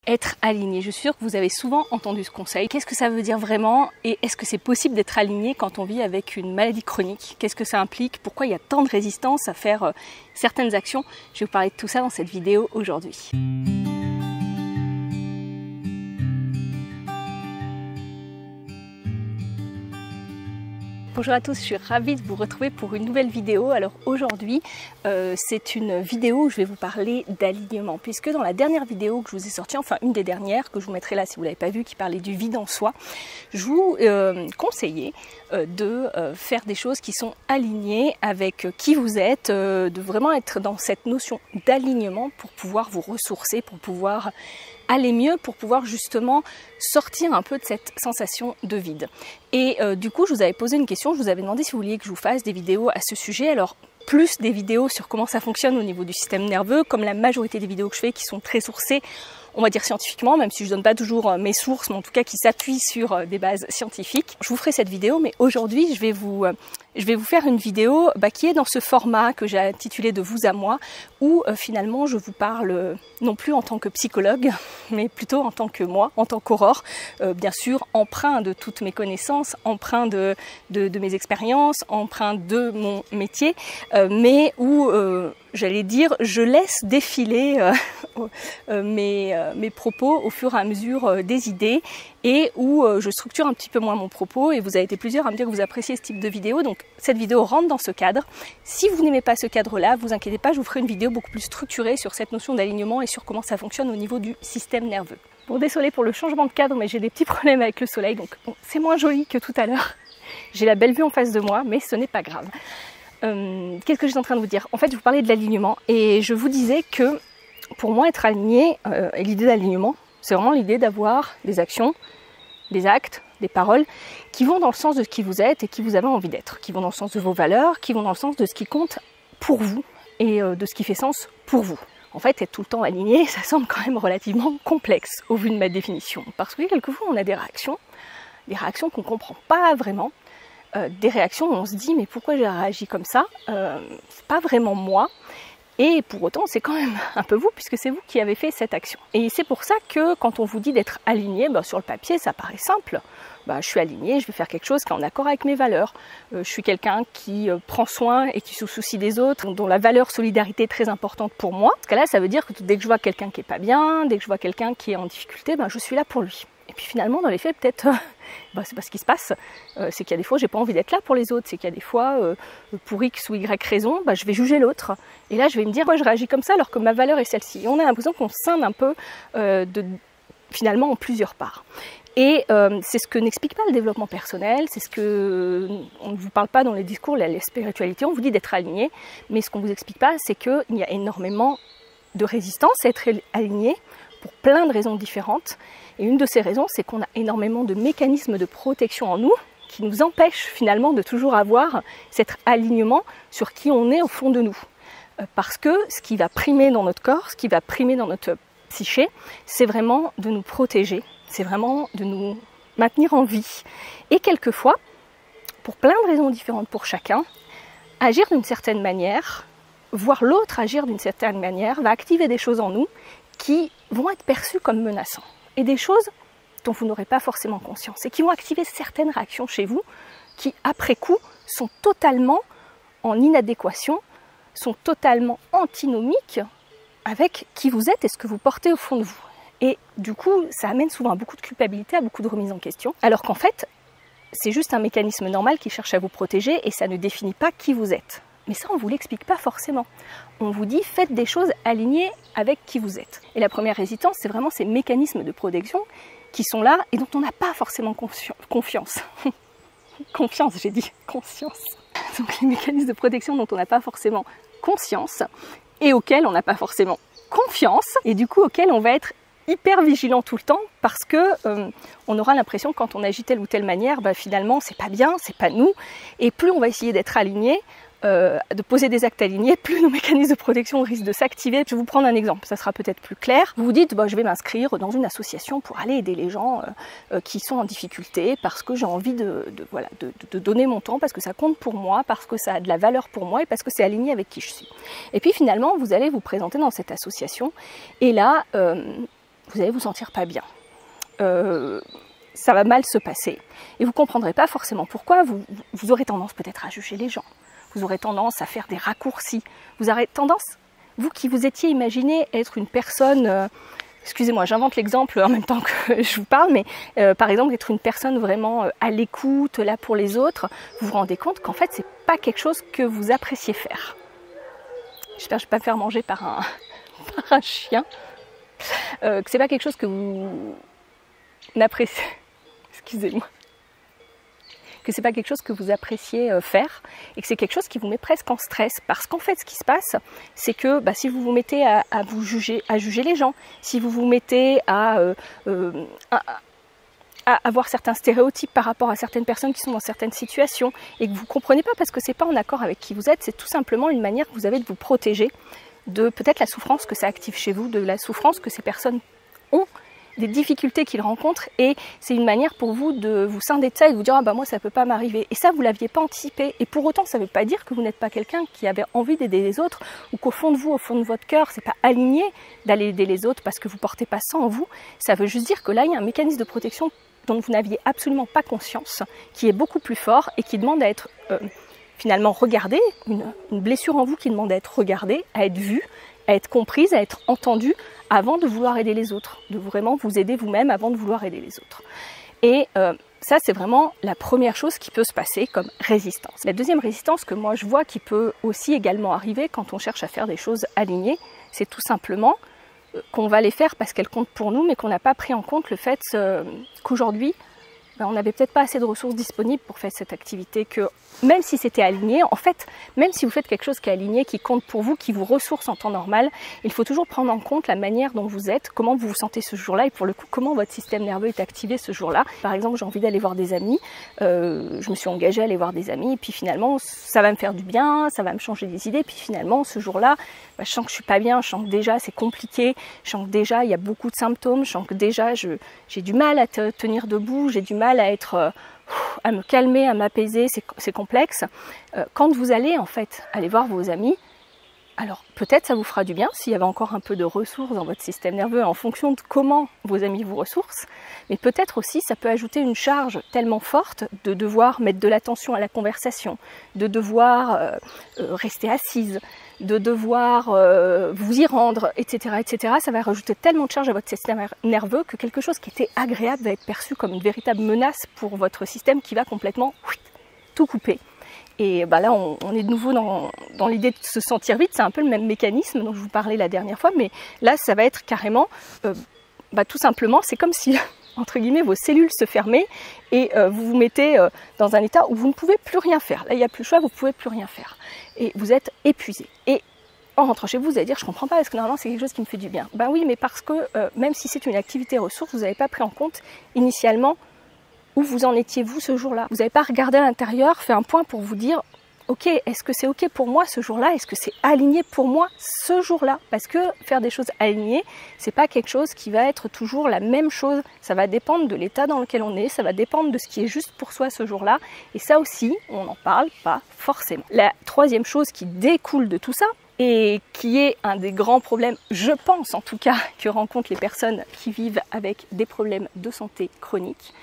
être aligné. Je suis sûre que vous avez souvent entendu ce conseil. Qu'est-ce que ça veut dire vraiment et est-ce que c'est possible d'être aligné quand on vit avec une maladie chronique? Qu'est-ce que ça implique? Pourquoi il y a tant de résistance à faire certaines actions? Je vais vous parler de tout ça dans cette vidéo aujourd'hui. Bonjour à tous, je suis ravie de vous retrouver pour une nouvelle vidéo. Alors aujourd'hui, c'est une vidéo où je vais vous parler d'alignement, puisque dans la dernière vidéo que je vous ai sortie, enfin une des dernières que je vous mettrai là si vous ne l'avez pas vue, qui parlait du vide en soi, je vous conseillais de faire des choses qui sont alignées avec qui vous êtes, de vraiment être dans cette notion d'alignement pour pouvoir vous ressourcer, pour pouvoir aller mieux, pour pouvoir justement sortir un peu de cette sensation de vide. Et du coup, je vous avais posé une question, je vous avais demandé si vous vouliez que je vous fasse des vidéos à ce sujet. Alors, plus des vidéos sur comment ça fonctionne au niveau du système nerveux, comme la majorité des vidéos que je fais qui sont très sourcées, on va dire scientifiquement, même si je donne pas toujours mes sources, mais en tout cas qui s'appuient sur des bases scientifiques. Je vous ferai cette vidéo, mais aujourd'hui, je vais vous faire une vidéo qui est dans ce format que j'ai intitulé de vous à moi, où finalement je vous parle non plus en tant que psychologue, mais plutôt en tant que moi, en tant qu'Aurore, bien sûr empreint de toutes mes connaissances, empreint de mes expériences, empreint de mon métier, mais où j'allais dire, je laisse défiler mes propos au fur et à mesure des idées et où je structure un petit peu moins mon propos. Et vous avez été plusieurs à me dire que vous appréciez ce type de vidéo, donc cette vidéo rentre dans ce cadre. Si vous n'aimez pas ce cadre-là, vous inquiétez pas, je vous ferai une vidéo beaucoup plus structurée sur cette notion d'alignement et sur comment ça fonctionne au niveau du système nerveux. Bon, désolé pour le changement de cadre, mais j'ai des petits problèmes avec le soleil, donc bon, c'est moins joli que tout à l'heure. J'ai la belle vue en face de moi, mais ce n'est pas grave. Qu'est-ce que j'étais en train de vous dire? En fait, je vous parlais de l'alignement et je vous disais que pour moi, être aligné, et l'idée d'alignement, c'est vraiment l'idée d'avoir des actions, des actes, des paroles qui vont dans le sens de ce qui vous êtes et qui vous avez envie d'être, qui vont dans le sens de vos valeurs, qui vont dans le sens de ce qui compte pour vous et de ce qui fait sens pour vous. En fait, être tout le temps aligné, ça semble quand même relativement complexe au vu de ma définition, parce que quelquefois on a des réactions qu'on ne comprend pas vraiment, des réactions où on se dit mais pourquoi j'ai réagi comme ça, c'est pas vraiment moi. Et pour autant, c'est quand même un peu vous, puisque c'est vous qui avez fait cette action. Et c'est pour ça que quand on vous dit d'être aligné, sur le papier, ça paraît simple. Je suis aligné, je vais faire quelque chose qui est en accord avec mes valeurs. Je suis quelqu'un qui prend soin et qui se soucie des autres, dont la valeur solidarité est très importante pour moi. Parce que là, ça veut dire que dès que je vois quelqu'un qui est pas bien, dès que je vois quelqu'un qui est en difficulté, je suis là pour lui. Et puis finalement, dans les faits, peut-être, c'est pas ce qui se passe. C'est qu'il y a des fois, j'ai pas envie d'être là pour les autres. C'est qu'il y a des fois, pour X ou Y raison, je vais juger l'autre. Et là, je vais me dire, je réagis comme ça alors que ma valeur est celle-ci. Et on a l'impression qu'on scinde un peu finalement en plusieurs parts. Et c'est ce que n'explique pas le développement personnel, c'est ce que on ne vous parle pas dans les discours, la spiritualité, on vous dit d'être aligné, mais ce qu'on vous explique pas, c'est qu'il y a énormément de résistance à être aligné pour plein de raisons différentes. Et une de ces raisons, c'est qu'on a énormément de mécanismes de protection en nous qui nous empêchent finalement de toujours avoir cet alignement sur qui on est au fond de nous. Parce que ce qui va primer dans notre corps, ce qui va primer dans notre psyché, c'est vraiment de nous protéger, c'est vraiment de nous maintenir en vie. Et quelquefois, pour plein de raisons différentes pour chacun, agir d'une certaine manière, voir l'autre agir d'une certaine manière, va activer des choses en nous qui vont être perçues comme menaçantes. Et des choses dont vous n'aurez pas forcément conscience et qui vont activer certaines réactions chez vous qui, après coup, sont totalement en inadéquation, sont totalement antinomiques avec qui vous êtes et ce que vous portez au fond de vous. Et du coup, ça amène souvent à beaucoup de culpabilité, à beaucoup de remise en question, alors qu'en fait, c'est juste un mécanisme normal qui cherche à vous protéger et ça ne définit pas qui vous êtes. Mais ça, on ne vous l'explique pas forcément. On vous dit, faites des choses alignées avec qui vous êtes. Et la première résistance, c'est vraiment ces mécanismes de protection qui sont là et dont on n'a pas forcément confiance. Confiance, j'ai dit conscience. Donc les mécanismes de protection dont on n'a pas forcément conscience et auxquels on n'a pas forcément confiance et du coup auxquels on va être hyper vigilant tout le temps parce que on aura l'impression quand on agit telle ou telle manière, finalement c'est pas bien, c'est pas nous. Et plus on va essayer d'être aligné, de poser des actes alignés, plus nos mécanismes de protection risquent de s'activer. Je vais vous prendre un exemple, ça sera peut-être plus clair. Vous vous dites, je vais m'inscrire dans une association pour aller aider les gens qui sont en difficulté parce que j'ai envie de donner mon temps, parce que ça compte pour moi, parce que ça a de la valeur pour moi et parce que c'est aligné avec qui je suis. Et puis finalement, vous allez vous présenter dans cette association et là, vous allez vous sentir pas bien. Ça va mal se passer. Et vous ne comprendrez pas forcément pourquoi. Vous aurez tendance peut-être à juger les gens. Vous aurez tendance à faire des raccourcis. Vous aurez tendance, vous qui vous étiez imaginé être une personne... excusez-moi, j'invente l'exemple en même temps que je vous parle, mais par exemple, être une personne vraiment à l'écoute, là pour les autres, vous vous rendez compte qu'en fait, c'est pas quelque chose que vous appréciez faire. J'espère que je ne vais pas me faire manger par un chien. Que c'est pas quelque chose que vous n'appréciez... Excusez-moi. Que c'est pas quelque chose que vous appréciez faire et que c'est quelque chose qui vous met presque en stress, parce qu'en fait ce qui se passe c'est que si vous vous mettez à juger les gens, si vous vous mettez à avoir certains stéréotypes par rapport à certaines personnes qui sont dans certaines situations et que vous ne comprenez pas parce que c'est pas en accord avec qui vous êtes, c'est tout simplement une manière que vous avez de vous protéger de peut-être la souffrance que ça active chez vous, de la souffrance que ces personnes ont, des difficultés qu'ils rencontrent, et c'est une manière pour vous de vous scinder de ça et de vous dire ah bah moi ça peut pas m'arriver, et ça vous l'aviez pas anticipé. Et pour autant ça veut pas dire que vous n'êtes pas quelqu'un qui avait envie d'aider les autres, ou qu'au fond de vous, au fond de votre cœur, c'est pas aligné d'aller aider les autres parce que vous portez pas ça en vous. Ça veut juste dire que là il y a un mécanisme de protection dont vous n'aviez absolument pas conscience, qui est beaucoup plus fort et qui demande à être finalement regardé, une blessure en vous qui demande à être regardée, à être vue, à être comprise, à être entendue avant de vouloir aider les autres, de vraiment vous aider vous-même avant de vouloir aider les autres. Et ça, c'est vraiment la première chose qui peut se passer comme résistance. La deuxième résistance que moi je vois qui peut aussi également arriver quand on cherche à faire des choses alignées, c'est tout simplement qu'on va les faire parce qu'elles comptent pour nous, mais qu'on n'a pas pris en compte le fait qu'aujourd'hui, on n'avait peut-être pas assez de ressources disponibles pour faire cette activité, que même si c'était aligné, en fait, même si vous faites quelque chose qui est aligné, qui compte pour vous, qui vous ressource en temps normal, il faut toujours prendre en compte la manière dont vous êtes, comment vous vous sentez ce jour-là, et pour le coup, comment votre système nerveux est activé ce jour-là. Par exemple, j'ai envie d'aller voir des amis, je me suis engagée à aller voir des amis, et puis finalement, ça va me faire du bien, ça va me changer des idées, puis finalement, ce jour-là, je sens que je suis pas bien, je sens que déjà c'est compliqué, je sens que déjà il y a beaucoup de symptômes, je sens que déjà j'ai du mal à tenir debout, j'ai du mal à être, à me calmer, à m'apaiser, c'est complexe. Quand vous allez en fait aller voir vos amis, alors peut-être ça vous fera du bien s'il y avait encore un peu de ressources dans votre système nerveux en fonction de comment vos amis vous ressourcent, mais peut-être aussi ça peut ajouter une charge tellement forte de devoir mettre de l'attention à la conversation, de devoir rester assise, de devoir vous y rendre, etc., etc. Ça va rajouter tellement de charge à votre système nerveux que quelque chose qui était agréable va être perçu comme une véritable menace pour votre système qui va complètement tout couper. Et là, on est de nouveau dans l'idée de se sentir vite. C'est un peu le même mécanisme dont je vous parlais la dernière fois, mais là, ça va être carrément, tout simplement, c'est comme si, entre guillemets, vos cellules se fermaient et vous vous mettez dans un état où vous ne pouvez plus rien faire. Là, il n'y a plus le choix, vous ne pouvez plus rien faire. Et vous êtes épuisé. Et en rentrant chez vous, vous allez dire, je ne comprends pas, parce que normalement, c'est quelque chose qui me fait du bien. Ben oui, mais parce que même si c'est une activité ressource, vous n'avez pas pris en compte initialement où vous en étiez vous ce jour-là. Vous n'avez pas regardé à l'intérieur, fait un point pour vous dire ok, est-ce que c'est ok pour moi ce jour-là? Est-ce que c'est aligné pour moi ce jour-là? Parce que faire des choses alignées, c'est pas quelque chose qui va être toujours la même chose. Ça va dépendre de l'état dans lequel on est, ça va dépendre de ce qui est juste pour soi ce jour-là. Et ça aussi, on n'en parle pas forcément. La troisième chose qui découle de tout ça, et qui est un des grands problèmes, je pense en tout cas, que rencontrent les personnes qui vivent avec des problèmes de santé chronique,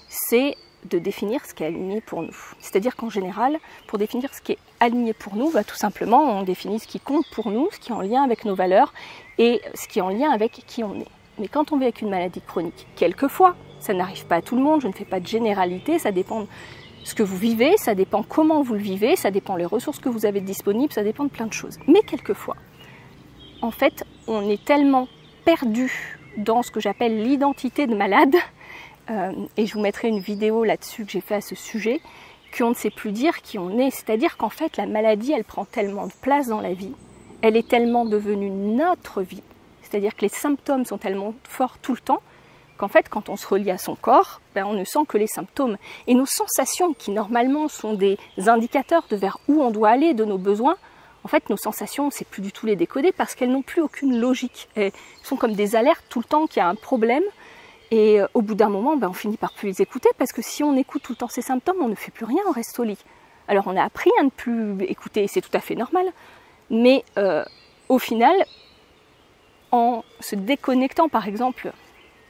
c'est de définir ce qui est aligné pour nous. C'est-à-dire qu'en général, pour définir ce qui est aligné pour nous, tout simplement, on définit ce qui compte pour nous, ce qui est en lien avec nos valeurs et ce qui est en lien avec qui on est. Mais quand on vit avec une maladie chronique, quelquefois, ça n'arrive pas à tout le monde, je ne fais pas de généralité, ça dépend de ce que vous vivez, ça dépend comment vous le vivez, ça dépend des ressources que vous avez disponibles, ça dépend de plein de choses. Mais quelquefois, en fait, on est tellement perdu dans ce que j'appelle l'identité de malade, et je vous mettrai une vidéo là-dessus que j'ai fait à ce sujet, qu'on ne sait plus dire qui on est. C'est-à-dire qu'en fait, la maladie, elle prend tellement de place dans la vie, elle est tellement devenue notre vie, c'est-à-dire que les symptômes sont tellement forts tout le temps, qu'en fait, quand on se relie à son corps, on ne sent que les symptômes. Et nos sensations, qui normalement sont des indicateurs de vers où on doit aller, de nos besoins, en fait, nos sensations, on ne sait plus du tout les décoder parce qu'elles n'ont plus aucune logique. Elles sont comme des alertes tout le temps qu'il y a un problème. Et au bout d'un moment, on finit par plus les écouter parce que si on écoute tout le temps ces symptômes, on ne fait plus rien, on reste au lit. Alors on a appris à ne plus écouter, c'est tout à fait normal, mais au final, en se déconnectant par exemple,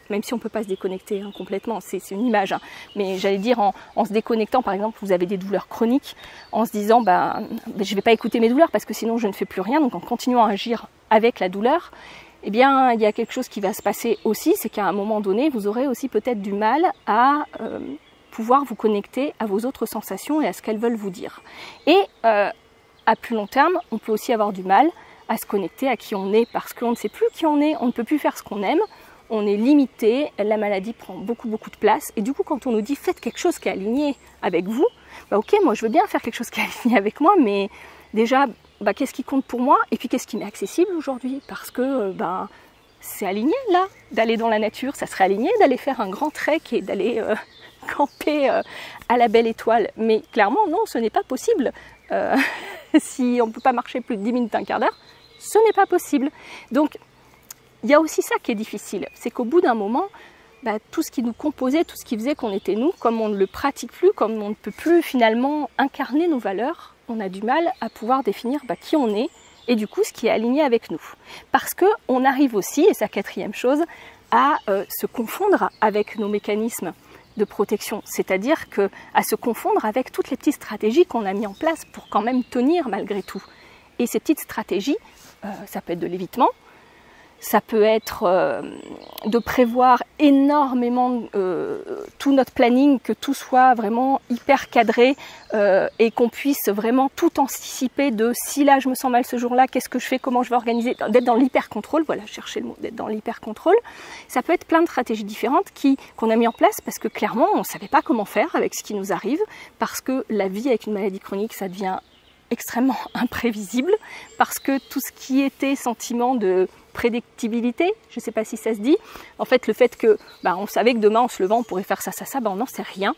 même si on ne peut pas se déconnecter complètement, c'est une image, hein, mais j'allais dire en se déconnectant, par exemple, vous avez des douleurs chroniques, en se disant je ne vais pas écouter mes douleurs parce que sinon je ne fais plus rien, donc en continuant à agir avec la douleur, eh bien il y a quelque chose qui va se passer aussi, c'est qu'à un moment donné, vous aurez aussi peut-être du mal à pouvoir vous connecter à vos autres sensations et à ce qu'elles veulent vous dire. Et à plus long terme, on peut aussi avoir du mal à se connecter à qui on est parce qu'on ne sait plus qui on est, on ne peut plus faire ce qu'on aime, on est limité, la maladie prend beaucoup de place et du coup quand on nous dit faites quelque chose qui est aligné avec vous, ok, moi je veux bien faire quelque chose qui est aligné avec moi, mais déjà qu'est-ce qui compte pour moi et puis qu'est-ce qui m'est accessible aujourd'hui, parce que c'est aligné là d'aller dans la nature, ça serait aligné d'aller faire un grand trek et d'aller camper à la belle étoile, mais clairement non, ce n'est pas possible. Si on ne peut pas marcher plus de 10 minutes, un quart d'heure, ce n'est pas possible. Donc il y a aussi ça qui est difficile, c'est qu'au bout d'un moment, tout ce qui nous composait, tout ce qui faisait qu'on était nous, comme on ne le pratique plus, comme on ne peut plus finalement incarner nos valeurs, on a du mal à pouvoir définir qui on est et du coup ce qui est aligné avec nous. Parce qu'on arrive aussi, et c'est la quatrième chose, à se confondre avec nos mécanismes de protection, c'est-à-dire à se confondre avec toutes les petites stratégies qu'on a mis en place pour quand même tenir malgré tout. Et ces petites stratégies, ça peut être de l'évitement, ça peut être de prévoir énormément tout notre planning, que tout soit vraiment hyper cadré et qu'on puisse vraiment tout anticiper de si là je me sens mal ce jour-là, qu'est-ce que je fais, comment je vais organiser, d'être dans l'hyper-contrôle, voilà, chercher le mot, d'être dans l'hyper-contrôle. Ça peut être plein de stratégies différentes qu'on a mis en place parce que clairement on ne savait pas comment faire avec ce qui nous arrive, parce que la vie avec une maladie chronique ça devient extrêmement imprévisible, parce que tout ce qui était sentiment de prédictibilité, je ne sais pas si ça se dit, en fait le fait que on savait que demain en se levant on pourrait faire ça, on n'en sait rien,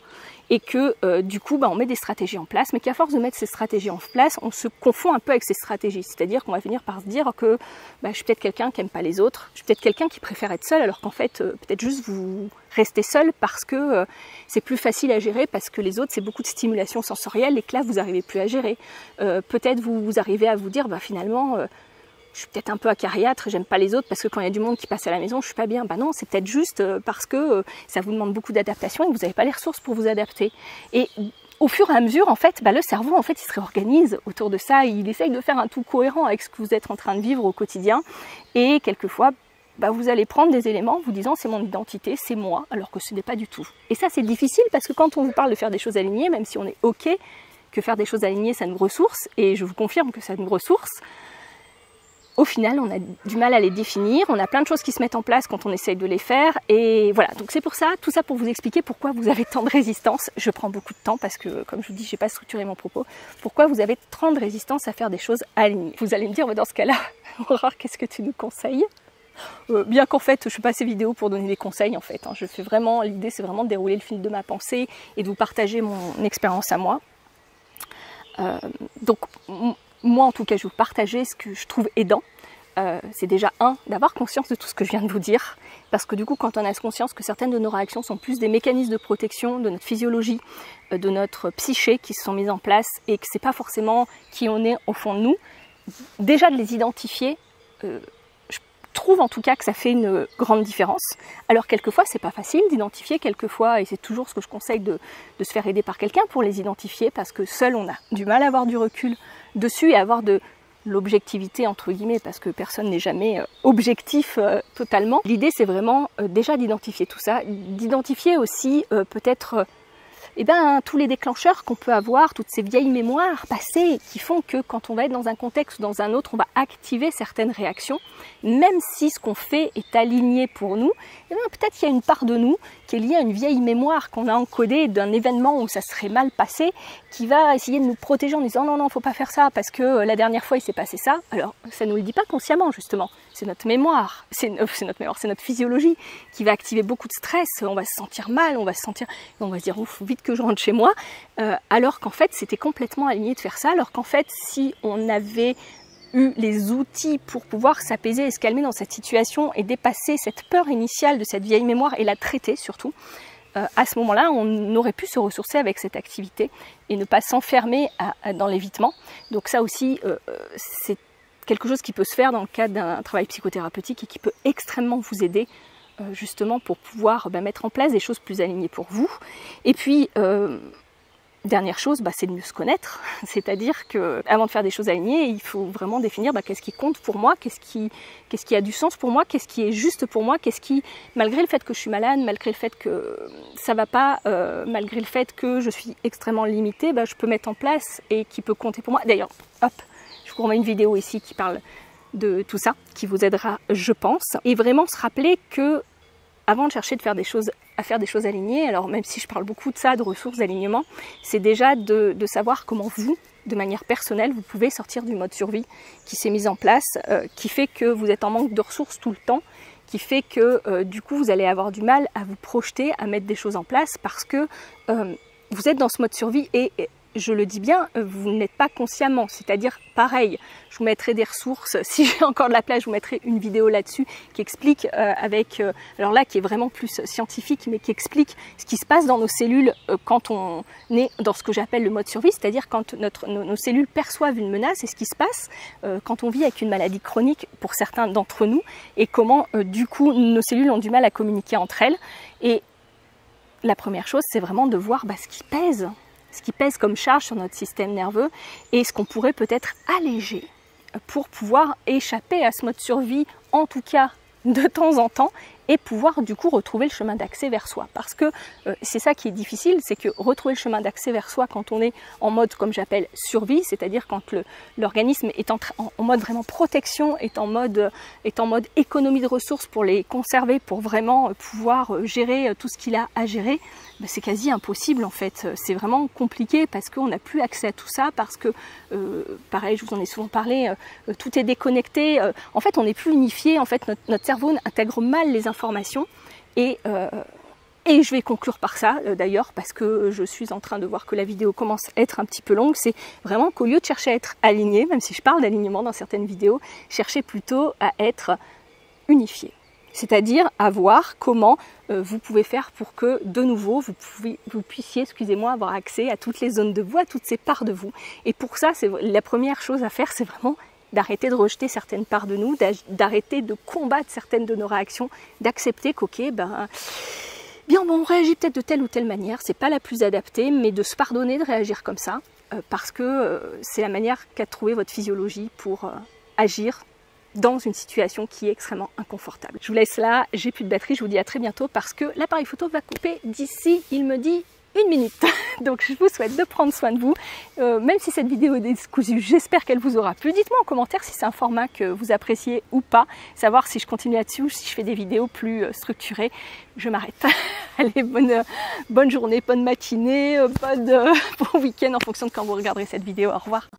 et que du coup on met des stratégies en place, mais qu'à force de mettre ces stratégies en place, on se confond un peu avec ces stratégies, c'est-à-dire qu'on va finir par se dire que je suis peut-être quelqu'un qui n'aime pas les autres, je suis peut-être quelqu'un qui préfère être seul, alors qu'en fait peut-être juste vous restez seul parce que c'est plus facile à gérer, parce que les autres c'est beaucoup de stimulation sensorielle et que là vous n'arrivez plus à gérer. Peut-être vous arrivez à vous dire finalement je suis peut-être un peu acariâtre, j'aime pas les autres parce que quand il y a du monde qui passe à la maison, je suis pas bien. Non, c'est peut-être juste parce que ça vous demande beaucoup d'adaptation et que vous n'avez pas les ressources pour vous adapter. Et au fur et à mesure, en fait, le cerveau, en fait, il se réorganise autour de ça. Il essaye de faire un tout cohérent avec ce que vous êtes en train de vivre au quotidien. Et quelquefois, vous allez prendre des éléments vous disant c'est mon identité, c'est moi, alors que ce n'est pas du tout. Et ça, c'est difficile parce que quand on vous parle de faire des choses alignées, même si on est OK que faire des choses alignées, ça nous ressource, et je vous confirme que ça nous ressource, au final, on a du mal à les définir, on a plein de choses qui se mettent en place quand on essaye de les faire, et voilà, donc c'est pour ça, tout ça pour vous expliquer pourquoi vous avez tant de résistance. Je prends beaucoup de temps parce que, comme je vous dis, j'ai pas structuré mon propos. Pourquoi vous avez tant de résistance à faire des choses alignées? Vous allez me dire, dans ce cas-là, Aurore, qu'est-ce que tu nous conseilles? Bien qu'en fait, je fais pas ces vidéos pour donner des conseils, en fait. Je fais vraiment, l'idée c'est vraiment de dérouler le fil de ma pensée et de vous partager mon expérience à moi. Donc, moi, en tout cas, je vais vous partager ce que je trouve aidant. C'est déjà d'avoir conscience de tout ce que je viens de vous dire. Parce que du coup, quand on a conscience que certaines de nos réactions sont plus des mécanismes de protection de notre physiologie, de notre psyché qui se sont mis en place et que c'est pas forcément qui on est au fond de nous, déjà de les identifier, je trouve en tout cas que ça fait une grande différence. Alors quelquefois, c'est pas facile d'identifier, quelquefois, et c'est toujours ce que je conseille de se faire aider par quelqu'un pour les identifier, parce que seul on a du mal à avoir du recul dessus et à avoir de l'objectivité entre guillemets, parce que personne n'est jamais objectif totalement. L'idée c'est vraiment déjà d'identifier tout ça, d'identifier aussi peut-être tous les déclencheurs qu'on peut avoir, toutes ces vieilles mémoires passées qui font que quand on va être dans un contexte ou dans un autre, on va activer certaines réactions, même si ce qu'on fait est aligné pour nous, peut-être qu'il y a une part de nous qui est liée à une vieille mémoire qu'on a encodée d'un événement où ça serait mal passé, qui va essayer de nous protéger en disant non, faut pas faire ça parce que la dernière fois il s'est passé ça. Alors ça nous le dit pas consciemment justement, c'est notre mémoire, c'est notre physiologie qui va activer beaucoup de stress, on va se sentir mal, on va se dire ouf, vite que je rentre chez moi, alors qu'en fait c'était complètement aligné de faire ça, alors qu'en fait si on avait eu les outils pour pouvoir s'apaiser et se calmer dans cette situation et dépasser cette peur initiale de cette vieille mémoire et la traiter surtout, à ce moment-là on aurait pu se ressourcer avec cette activité et ne pas s'enfermer dans l'évitement. Donc ça aussi c'est quelque chose qui peut se faire dans le cadre d'un travail psychothérapeutique et qui peut extrêmement vous aider justement pour pouvoir mettre en place des choses plus alignées pour vous. Et puis, dernière chose, c'est de mieux se connaître, c'est-à-dire qu'avant de faire des choses alignées, il faut vraiment définir qu'est-ce qui compte pour moi, qu'est-ce qui a du sens pour moi, qu'est-ce qui est juste pour moi, qu'est-ce qui, malgré le fait que je suis malade, malgré le fait que ça va pas, malgré le fait que je suis extrêmement limitée, je peux mettre en place et qui peut compter pour moi. D'ailleurs, hop, je vous remets une vidéo ici qui parle de tout ça, qui vous aidera, je pense, et vraiment se rappeler que avant de chercher à faire des choses alignées, alors même si je parle beaucoup de ça, de ressources, d'alignement, c'est déjà de savoir comment vous, de manière personnelle, vous pouvez sortir du mode survie qui s'est mis en place, qui fait que vous êtes en manque de ressources tout le temps, qui fait que du coup vous allez avoir du mal à vous projeter, à mettre des choses en place parce que vous êtes dans ce mode survie et je le dis bien, vous n'êtes pas consciemment, c'est-à-dire pareil, je vous mettrai des ressources, si j'ai encore de la place, je vous mettrai une vidéo là-dessus qui explique alors là qui est vraiment plus scientifique, mais qui explique ce qui se passe dans nos cellules quand on est dans ce que j'appelle le mode survie, c'est-à-dire quand nos cellules perçoivent une menace et ce qui se passe quand on vit avec une maladie chronique pour certains d'entre nous et comment du coup nos cellules ont du mal à communiquer entre elles. Et la première chose, c'est vraiment de voir ce qui pèse comme charge sur notre système nerveux et ce qu'on pourrait peut-être alléger pour pouvoir échapper à ce mode survie, en tout cas de temps en temps, et pouvoir du coup retrouver le chemin d'accès vers soi. Parce que c'est ça qui est difficile, c'est que retrouver le chemin d'accès vers soi quand on est en mode, comme j'appelle, survie, c'est-à-dire quand l'organisme est en mode vraiment protection, est en mode économie de ressources pour les conserver, pour vraiment pouvoir gérer tout ce qu'il a à gérer, c'est quasi impossible en fait. C'est vraiment compliqué parce qu'on n'a plus accès à tout ça, parce que, pareil, je vous en ai souvent parlé, tout est déconnecté. En fait, on n'est plus unifié. En fait, notre cerveau intègre mal les informations et je vais conclure par ça d'ailleurs parce que je suis en train de voir que la vidéo commence à être un petit peu longue. C'est vraiment qu'au lieu de chercher à être aligné, même si je parle d'alignement dans certaines vidéos, cherchez plutôt à être unifié. C'est-à-dire à voir comment vous pouvez faire pour que de nouveau vous puissiez, avoir accès à toutes les zones de vous, à toutes ces parts de vous. Et pour ça, la première chose à faire, c'est vraiment d'arrêter de rejeter certaines parts de nous, d'arrêter de combattre certaines de nos réactions, d'accepter qu'ok, on réagit peut-être de telle ou telle manière, c'est pas la plus adaptée, mais de se pardonner de réagir comme ça, parce que c'est la manière qu'a trouvé votre physiologie pour agir dans une situation qui est extrêmement inconfortable. Je vous laisse là, j'ai plus de batterie, je vous dis à très bientôt parce que l'appareil photo va couper d'ici, il me dit, 1 minute. Donc je vous souhaite de prendre soin de vous, même si cette vidéo est décousue, j'espère qu'elle vous aura plu. Dites-moi en commentaire si c'est un format que vous appréciez ou pas, savoir si je continue là-dessus ou si je fais des vidéos plus structurées. Je m'arrête. Allez, bonne journée, bonne matinée, bon week-end en fonction de quand vous regarderez cette vidéo. Au revoir.